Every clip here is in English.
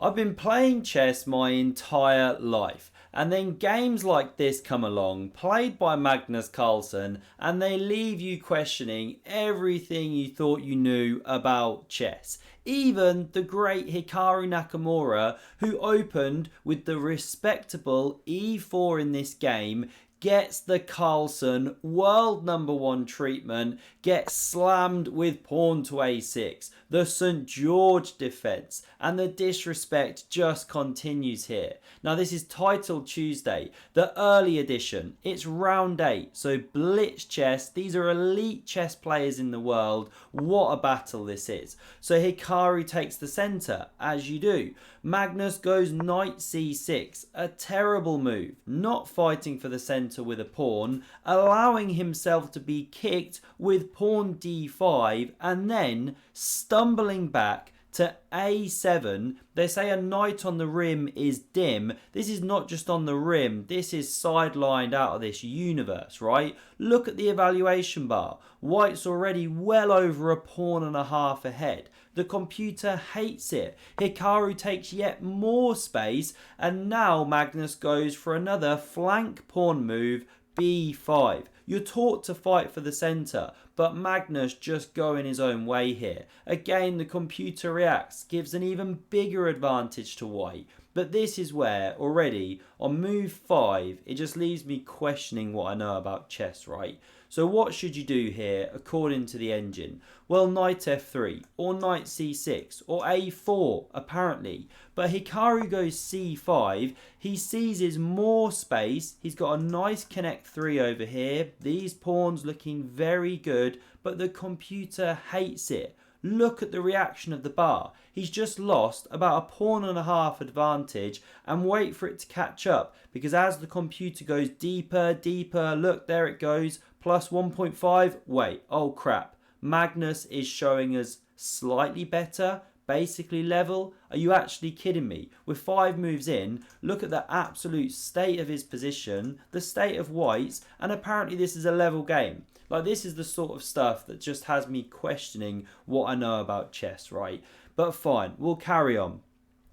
I've been playing chess my entire life, and then games like this come along, played by Magnus Carlsen, and they leave you questioning everything you thought you knew about chess. Even the great Hikaru Nakamura, who opened with the respectable e4 in this game, gets the Carlsen world number one treatment, gets slammed with pawn to a6, the St. George defense, and the disrespect just continues here. Now this is Title Tuesday, the early edition. It's round 8, so blitz chess. These are elite chess players in the world. What a battle this is. So Hikaru takes the center, as you do. Magnus goes knight c6, a terrible move, not fighting for the center with a pawn, allowing himself to be kicked with pawn d5, and then stumbling back to a7. They say a knight on the rim is dim. This is not just on the rim, this is sidelined out of this universe, right? Look at the evaluation bar. White's already well over a pawn and a half ahead. The computer hates it. Hikaru takes yet more space, and now Magnus goes for another flank pawn move, b5. You're taught to fight for the center, but Magnus just going his own way here. Again, the computer reacts, gives an even bigger advantage to white. But this is where, already, on move 5, it just leaves me questioning what I know about chess, right? So what should you do here, according to the engine? Well, knight f3, or knight c6, or a4, apparently. But Hikaru goes c5, he seizes more space, he's got a nice connect 3 over here, these pawns looking very good, but the computer hates it. Look at the reaction of the bar. He's just lost about a pawn and a half advantage, and wait for it to catch up, because as the computer goes deeper, look, there it goes, plus 1.5, wait, oh crap. Magnus is showing us slightly better, basically level. Are you actually kidding me? With 5 moves in, look at the absolute state of his position, the state of white's, and apparently this is a level game. Like, this is the sort of stuff that just has me questioning what I know about chess, right? But fine, we'll carry on.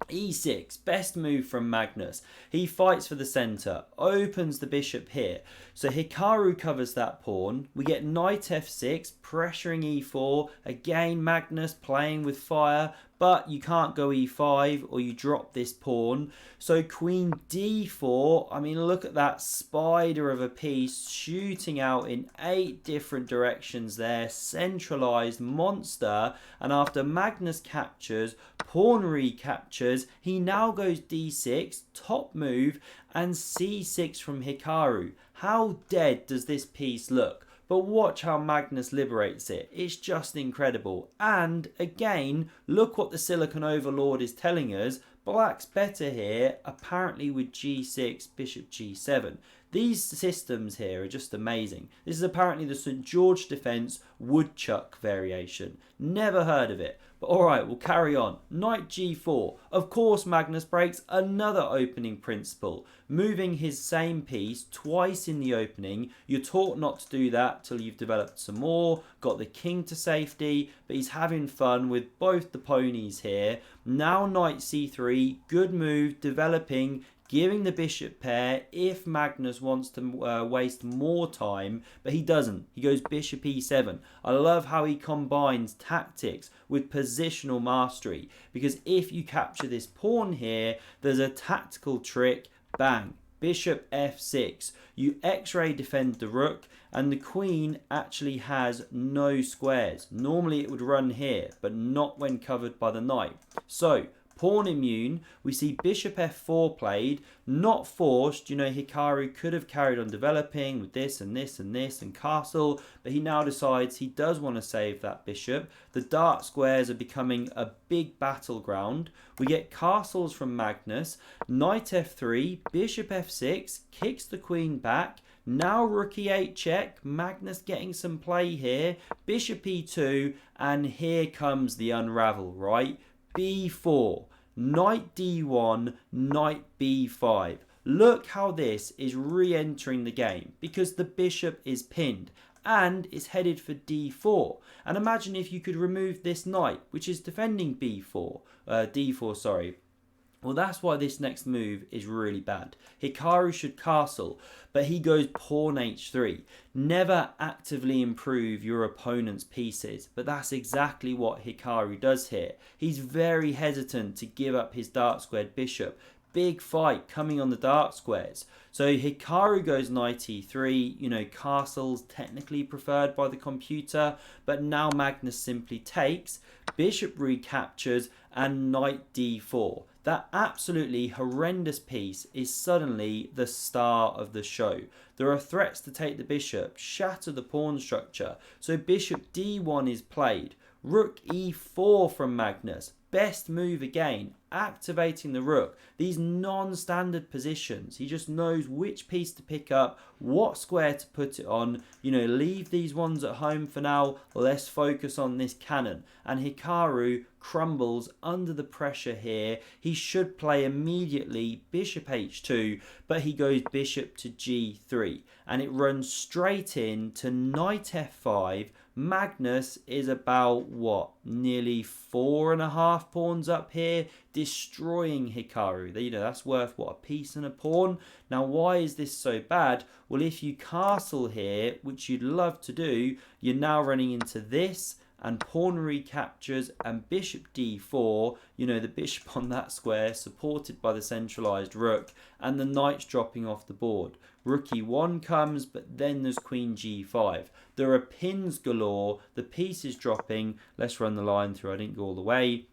e6, best move from Magnus. He fights for the center, opens the bishop here. So Hikaru covers that pawn. We get knight f6, pressuring e4. Again, Magnus playing with fire, but you can't go e5 or you drop this pawn. So queen d4, I mean, look at that spider of a piece shooting out in 8 different directions there, centralized monster. And after Magnus captures, pawn recaptures, he now goes d6, top move, and c6 from Hikaru. How dead does this piece look? But watch how Magnus liberates it. It's just incredible. And again, look what the Silicon Overlord is telling us. Black's better here, apparently with g6, bishop g7. These systems here are just amazing. This is apparently the St. George defense woodchuck variation. Never heard of it. But alright, we'll carry on. Knight g4. Of course, Magnus breaks another opening principle, moving his same piece twice in the opening. You're taught not to do that till you've developed some more, got the king to safety, but he's having fun with both the ponies here. Now knight c3, good move, developing, giving the bishop pair if Magnus wants to waste more time, but he doesn't. He goes bishop e7. I love how he combines tactics with positional mastery, because if you capture this pawn here, there's a tactical trick, bang, bishop f6. You x-ray defend the rook, and the queen actually has no squares. Normally it would run here, but not when covered by the knight. So pawn immune, we see bishop f4 played, not forced. You know, Hikaru could have carried on developing with this and this and this and castle, but he now decides he does want to save that bishop. The dark squares are becoming a big battleground. We get castles from Magnus, knight f3, bishop f6, kicks the queen back. Now rook e8 check, Magnus getting some play here, bishop e2, and here comes the unravel, right? b4, knight d1, knight b5. Look how this is re-entering the game, because the bishop is pinned and it's headed for d4. And imagine if you could remove this knight, which is defending d4, sorry. Well, that's why this next move is really bad. Hikaru should castle, but he goes pawn h3. Never actively improve your opponent's pieces, but that's exactly what Hikaru does here. He's very hesitant to give up his dark squared bishop. Big fight coming on the dark squares. So Hikaru goes knight e3, castle's technically preferred by the computer, but now Magnus simply takes, bishop recaptures, and knight d4. That absolutely horrendous piece is suddenly the star of the show. There are threats to take the bishop, shatter the pawn structure, so bishop d1 is played. Rook e4 from Magnus. Best move again, activating the rook. These non-standard positions. He just knows which piece to pick up, what square to put it on. Leave these ones at home for now. Let's focus on this cannon. And Hikaru crumbles under the pressure here. He should play immediately bishop h2, but he goes bishop to g3. And it runs straight in to knight f5. Magnus is about, nearly 4.5 pawns up here, destroying Hikaru. That's worth, a piece and a pawn? Now, why is this so bad? Well, if you castle here, which you'd love to do, you're now running into this, and pawn recaptures, and bishop d4, the bishop on that square, supported by the centralized rook, and the knight's dropping off the board. Rook e1 comes, but then there's queen g5. There are pins galore, the piece is dropping. Let's run the line through, I didn't go all the way.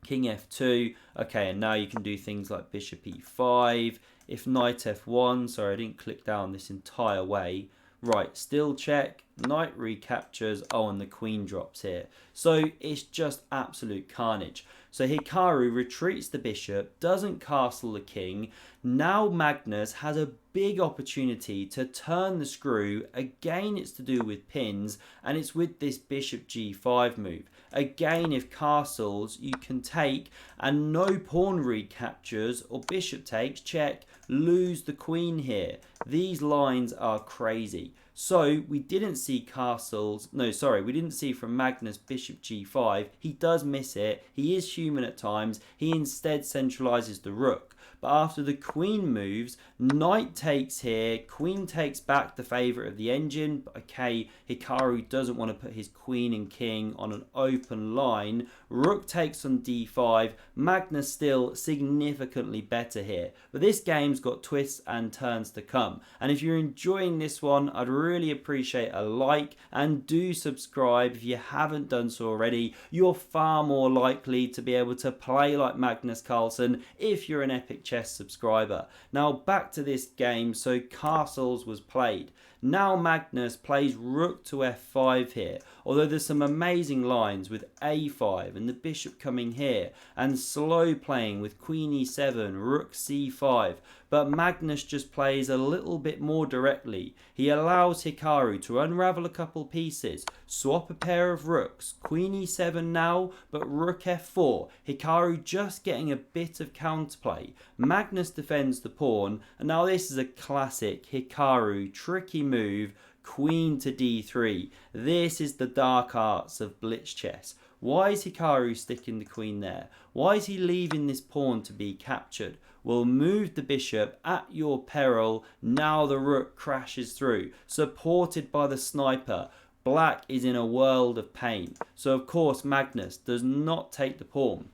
King f2, okay, and now you can do things like bishop e5. If knight f1, sorry, I didn't click down this entire way. Right, still check, knight recaptures, and the queen drops here. So it's just absolute carnage. So Hikaru retreats the bishop, doesn't castle the king. Now Magnus has a big opportunity to turn the screw. Again, it's to do with pins, and it's with this bishop g5 move. Again, if castles, you can take, and no pawn recaptures, or bishop takes, check, lose the queen here. These lines are crazy. So we didn't see castles, we didn't see from Magnus bishop g5. He does miss it. He is human at times. He instead centralizes the rook. But after the queen moves, knight takes here, queen takes back the favourite of the engine. But okay, Hikaru doesn't want to put his queen and king on an open line. Rook takes on d5. Magnus still significantly better here. But this game's got twists and turns to come. And if you're enjoying this one, I'd really appreciate a like, and do subscribe if you haven't done so already. You're far more likely to be able to play like Magnus Carlsen if you're an Epic Chess subscriber. Now back to this game. So castles was played. Now Magnus plays rook to f5 here, although there's some amazing lines with a5 and the bishop coming here, and slow playing with queen e7, rook c5. But Magnus just plays a little bit more directly. He allows Hikaru to unravel a couple pieces, swap a pair of rooks, queen e7 now, but rook f4. Hikaru just getting a bit of counterplay. Magnus defends the pawn, and now this is a classic Hikaru tricky move, queen to d3. This is the dark arts of blitz chess. Why is Hikaru sticking the queen there? Why is he leaving this pawn to be captured? Well, move the bishop at your peril. Now the rook crashes through, supported by the sniper. Black is in a world of pain. So of course Magnus does not take the pawn.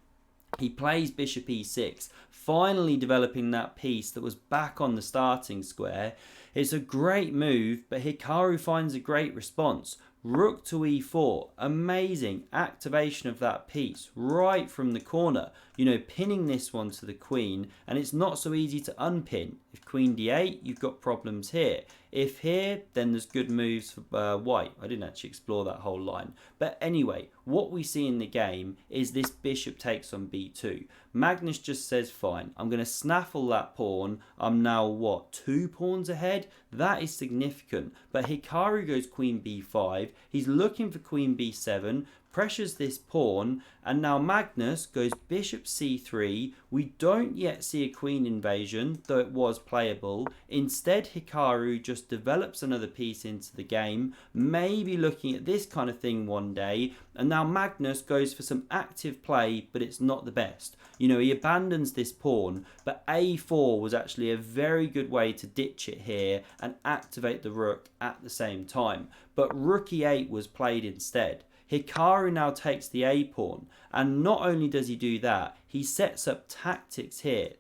He plays bishop e6, finally developing that piece that was back on the starting square. It's a great move, but Hikaru finds a great response. Rook to e4, amazing activation of that piece right from the corner, pinning this one to the queen, and it's not so easy to unpin. If queen d8, you've got problems here. If here, then there's good moves for white. I didn't actually explore that whole line. But anyway, what we see in the game is this bishop takes on b2. Magnus just says, fine, I'm going to snaffle that pawn. I'm now, 2 pawns ahead? That is significant. But Hikaru goes queen b5. He's looking for queen b7. pressures this pawn, and now Magnus goes bishop c3. We don't yet see a queen invasion, though it was playable. Instead, Hikaru just develops another piece into the game, maybe looking at this kind of thing one day, and now Magnus goes for some active play, but it's not the best. He abandons this pawn, but a4 was actually a very good way to ditch it here and activate the rook at the same time. But rook e8 was played instead. Hikaru now takes the a pawn, and not only does he do that, he sets up tactics here,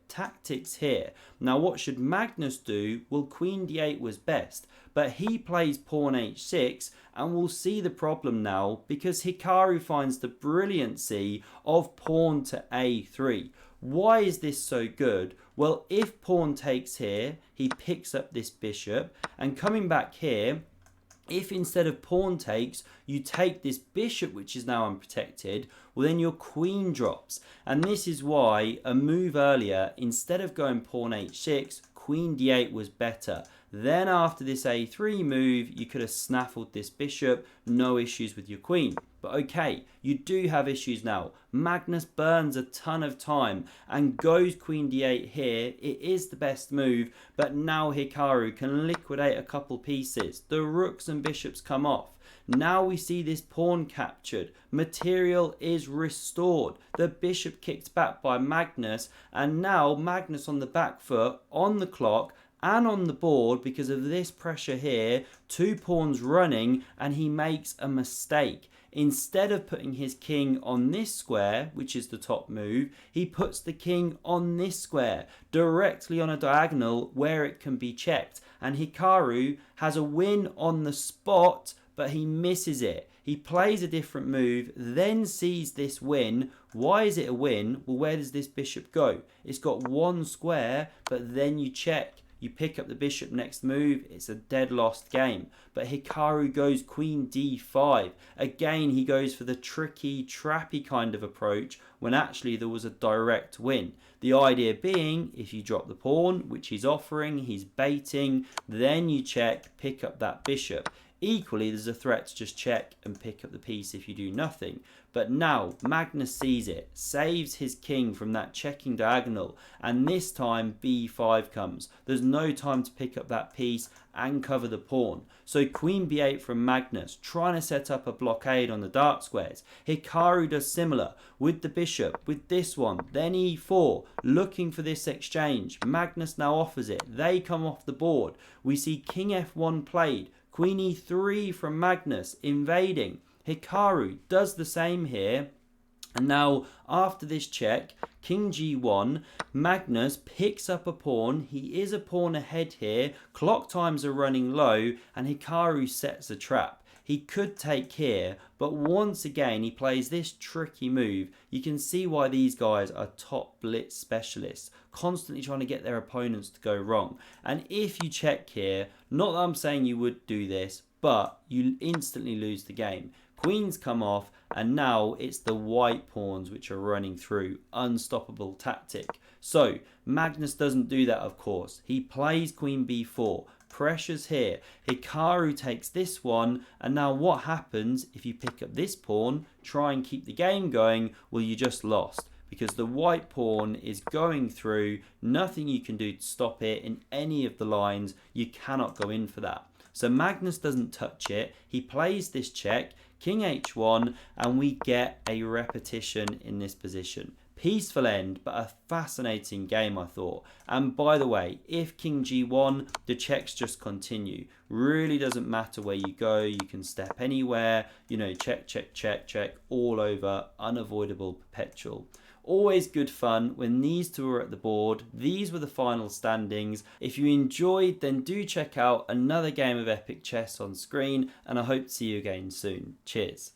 Now what should Magnus do? Well, queen d8 was best, but he plays pawn h6, and we'll see the problem now because Hikaru finds the brilliancy of pawn to a3. Why is this so good? Well, if pawn takes here, he picks up this bishop, and coming back here, if instead of pawn takes, you take this bishop, which is now unprotected, well then your queen drops. And this is why a move earlier, instead of going pawn h6, queen d8 was better. Then after this a3 move, you could have snaffled this bishop, no issues with your queen. But okay, you do have issues now. Magnus burns a ton of time and goes queen d8 here. It is the best move, but now Hikaru can liquidate a couple pieces. The rooks and bishops come off. Now we see this pawn captured. Material is restored. The bishop kicked back by Magnus, and now Magnus on the back foot, on the clock, and on the board because of this pressure here, 2 pawns running, and he makes a mistake. Instead of putting his king on this square, which is the top move, he puts the king on this square, directly on a diagonal where it can be checked. And Hikaru has a win on the spot, but he misses it. He plays a different move, then sees this win. Why is it a win? Well, where does this bishop go? It's got 1 square, but then you check. You pick up the bishop next move, it's a dead lost game. But Hikaru goes queen d5. Again, he goes for the tricky, trappy kind of approach when actually there was a direct win. The idea being, if you drop the pawn, which he's offering, he's baiting, then you check, pick up that bishop. Equally, there's a threat to just check and pick up the piece if you do nothing. But now Magnus sees it, saves his king from that checking diagonal, and this time b5 comes. There's no time to pick up that piece and cover the pawn. So queen b8 from Magnus, trying to set up a blockade on the dark squares. Hikaru does similar with the bishop, with this one, then e4, looking for this exchange. Magnus now offers it. They come off the board. We see king f1 played. Queen e3 from Magnus, invading. Hikaru does the same here. And now, after this check, king g1, Magnus picks up a pawn. He is a pawn ahead here. Clock times are running low, and Hikaru sets a trap. He could take here, but once again, he plays this tricky move. You can see why these guys are top blitz specialists, constantly trying to get their opponents to go wrong. And if you check here, not that I'm saying you would do this, but you instantly lose the game. Queens come off, and now it's the white pawns which are running through. Unstoppable tactic. So, Magnus doesn't do that, of course. He plays queen b4. Pressures here. Hikaru takes this one, and now what happens if you pick up this pawn, try and keep the game going? Well, you just lost, because the white pawn is going through. Nothing you can do to stop it in any of the lines. You cannot go in for that. So Magnus doesn't touch it. He plays this check, king h1, and we get a repetition in this position. Peaceful end, but a fascinating game, I thought. And by the way, if king g1, the checks just continue. Really doesn't matter where you go. You can step anywhere. Check, check, check, check, all over. Unavoidable perpetual. Always good fun when these two are at the board. These were the final standings. If you enjoyed, then do check out another game of epic chess on screen, and I hope to see you again soon. Cheers.